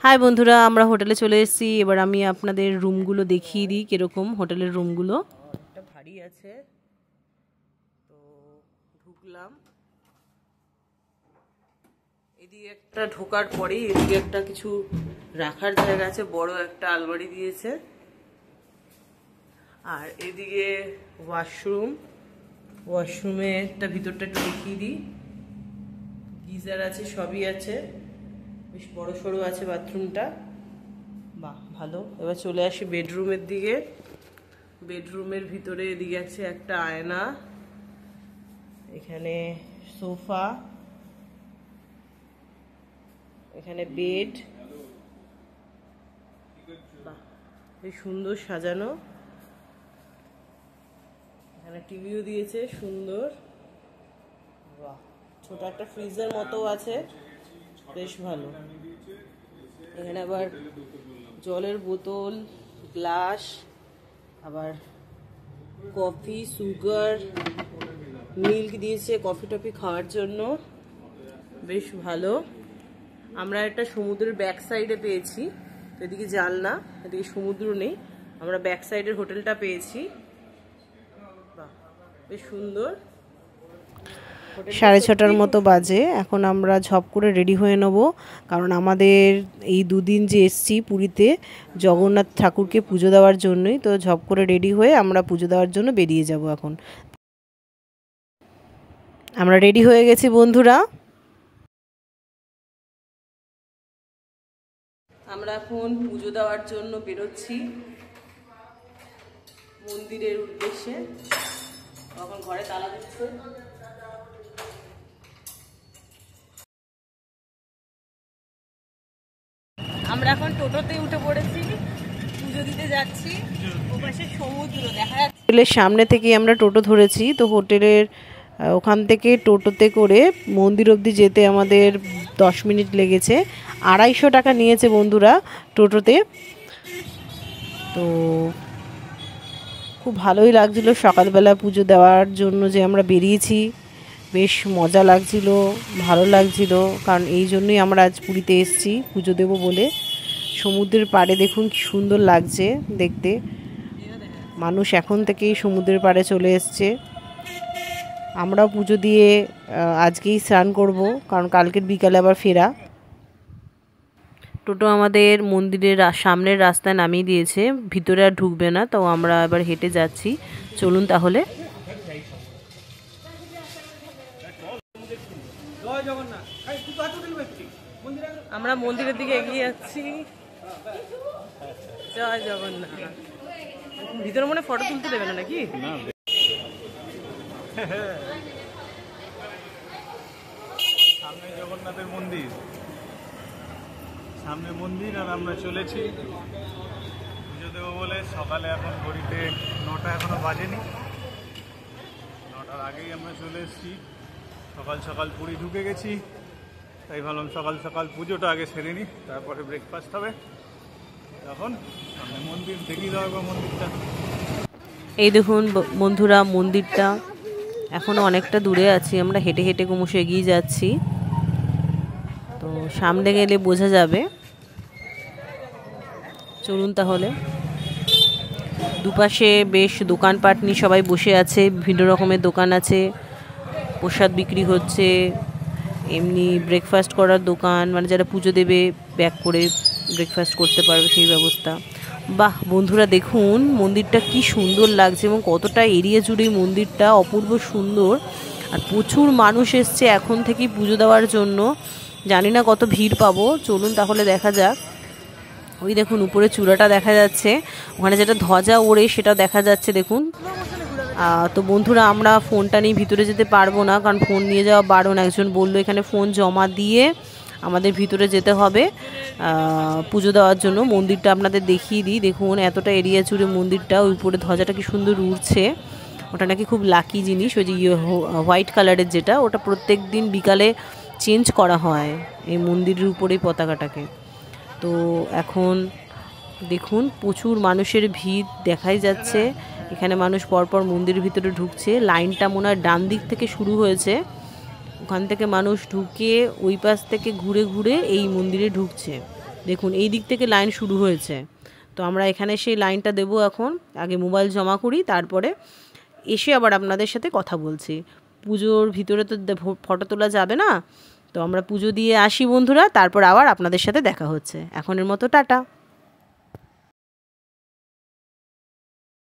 High বন্ধুরা, আমরা হোটেলে চলে এসেছি। এবার আমি আপনাদের রুমগুলো দেখিয়ে দিই কিরকম হোটেলের রুমগুলো। একটা ভারী আছে, তো ঢুকলাম। এদিকে একটা ঢোকার পরেই এদিকে একটা কিছু রাখার জায়গা আছে, বড় একটা আলমারি দিয়েছে। আর এদিকে ওয়াশরুমে একটা ভিতরটা একটু দেখিয়ে দিই। গিজার আছে, সবই আছে, বেশ বড় সড়ো আছে বাথরুমটা। বাহ, ভালো। এবার চলে আসি বেডরুমের দিকে। বেডরুমের ভিতরে এদিকে আছে একটা আয়না, এখানে সোফা, এখানে বেড। বাহ, বেশ সুন্দর সাজানো। এখানে টিভিও দিয়েছে সুন্দর। বাহ, ছোট একটা ফ্রিজের মতো আছে, বেশ ভালো। এখানে আবার জলের বোতল, গ্লাস, আবার কফি, সুগার, মিল্ক দিয়েছে কফি টফি খাওয়ার জন্য, বেশ ভালো। আমরা একটা সমুদ্রের ব্যাক সাইডে পেয়েছি, তো এদিকে জানলা, এদিকে সমুদ্র নেই, আমরা ব্যাক সাইডের হোটেলটা পেয়েছি। বাহ, বেশ সুন্দর। 6:30টার মতো বাজে। এখন আমরা ঝপ করে রেডি হয়ে নেব, কারণ আমাদের এই দুদিন যে এসছি পুরীতে জগন্নাথ ঠাকুরকে পুজো দেওয়ার জন্যই, তো ঝপ করে রেডি হয়ে আমরা পুজো দেওয়ার জন্য বেরিয়ে যাব। এখন আমরা রেডি হয়ে গেছি বন্ধুরা। আমরা এখন পুজো দেওয়ার জন্য বেরোচ্ছি মন্দিরের উদ্দেশ্যে। এখন ঘরে তালা দিচ্ছে। আমরা এখন টোটোতে উঠে পড়েছি, পুজো দিতে যাচ্ছি। ওপাশে সমুদ্র দেখা যাচ্ছে। হোটেলের সামনে থেকে আমরা টোটো ধরেছি, তো হোটেলের ওখান থেকে টোটোতে করে মন্দির অবধি যেতে আমাদের 10 মিনিট লেগেছে। 250 টাকা নিয়েছে বন্ধুরা টোটোতে। তো খুব ভালোই লাগছিল সকালবেলা পুজো দেওয়ার জন্য যে আমরা বেরিয়েছি, বেশ মজা লাগছিল, ভালো লাগছিল। কারণ এই জন্যই আমরা আজ পুরীতে এসেছি পুজো দেব বলে। সমুদ্রের পাড়ে দেখুন কি সুন্দর লাগছে দেখতে। মানুষ এখন থেকেই সমুদ্রের পাড়ে চলে এসছে। আমরাও পুজো দিয়ে আজকেই স্নান করব, কারণ কালকের বিকালে আবার ফেরা। টোটো আমাদের মন্দিরের সামনের রাস্তায় নামিয়ে দিয়েছে, ভিতরে আর ঢুকবে না, তো আমরা এবার হেঁটে যাচ্ছি। চলুন তাহলে। আমরা মন্দিরের দিকে এগিয়ে যাচ্ছি। জয় জগন্নাথ। ভিতরে মনে ফটো তুলতে দেবে না নাকি? সামনে জগন্নাথের মন্দির, সামনে মন্দির, আর আমরা চলেছি পুজো দেবো বলে। সকালে এখন ঘড়িতে 9টা এখনো বাজেনি, 9টার আগেই আমরা চলে এসেছি। সকাল সকাল পুরী ঢুকে গেছি, তাই ভাবলাম সকাল সকাল পুজোটা আগে সেরে নিই, তারপরে ব্রেকফাস্ট হবে। এখন সামনে মন্দির দেখিয়ে দেওয়া হবে মন্দিরটা। এই দেখুন বন্ধুরা, মন্দিরটা এখনো অনেকটা দূরে আছি, আমরা হেঁটে হেঁটে ক্রমশ এগিয়ে যাচ্ছি। তো সামনে গেলে বোঝা যাবে। চলুন তাহলে। দুপাশে বেশ দোকানপাট নিয়ে সবাই বসে আছে, বিভিন্ন রকমের দোকান আছে, প্রসাদ বিক্রি হচ্ছে, এমনি ব্রেকফাস্ট করার দোকান, মানে যারা পুজো দেবে ব্যাক করে ব্রেকফাস্ট করতে পারবে সেই ব্যবস্থা। বাহ বন্ধুরা, দেখুন মন্দিরটা কি সুন্দর লাগছে এবং কতটা এরিয়া জুড়ে মন্দিরটা অপূর্ব সুন্দর। আর প্রচুর মানুষ এসছে এখন থেকেই পুজো দেওয়ার জন্য। জানি না কত ভিড় পাবো, চলুন তাহলে দেখা যাক। ওই দেখুন উপরে চূড়াটা দেখা যাচ্ছে, ওখানে যেটা ধ্বজা ওড়ে সেটা দেখা যাচ্ছে দেখুন। তো বন্ধুরা, আমরা ফোনটা নিয়ে ভিতরে যেতে পারবো না, কারণ ফোন নিয়ে যাওয়া বারণ। একজন বললো এখানে ফোন জমা দিয়ে আমাদের ভিতরে যেতে হবে পুজো দেওয়ার জন্য। মন্দিরটা আপনাদের দেখিয়ে দিই। দেখুন এতটা এরিয়া জুড়ে মন্দিরটা, ওই উপরে ধ্বজাটা কি সুন্দর উড়ছে। ওটা নাকি খুব লাকি জিনিস, ওই যে হোয়াইট কালারের যেটা, ওটা প্রত্যেক দিন বিকালে চেঞ্জ করা হয় এই মন্দিরের উপরে পতাকাটাকে। তো এখন দেখুন প্রচুর মানুষের ভিড় দেখাই যাচ্ছে। এখানে মানুষ পরপর মন্দিরের ভিতরে ঢুকছে। লাইনটা মনে হয় ডান দিক থেকে শুরু হয়েছে, ওখান থেকে মানুষ ঢুকে ওই পাশ থেকে ঘুরে ঘুরে এই মন্দিরে ঢুকছে। দেখুন এই দিক থেকে লাইন শুরু হয়েছে। তো আমরা এখানে সেই লাইনটা দেবো এখন। আগে মোবাইল জমা করি, তারপরে এসে আবার আপনাদের সাথে কথা বলছি। পুজোর ভিতরে তো ফটো তোলা যাবে না, তো আমরা পুজো দিয়ে আসি বন্ধুরা, তারপর আবার আপনাদের সাথে দেখা হচ্ছে। এখনের মতো টাটা।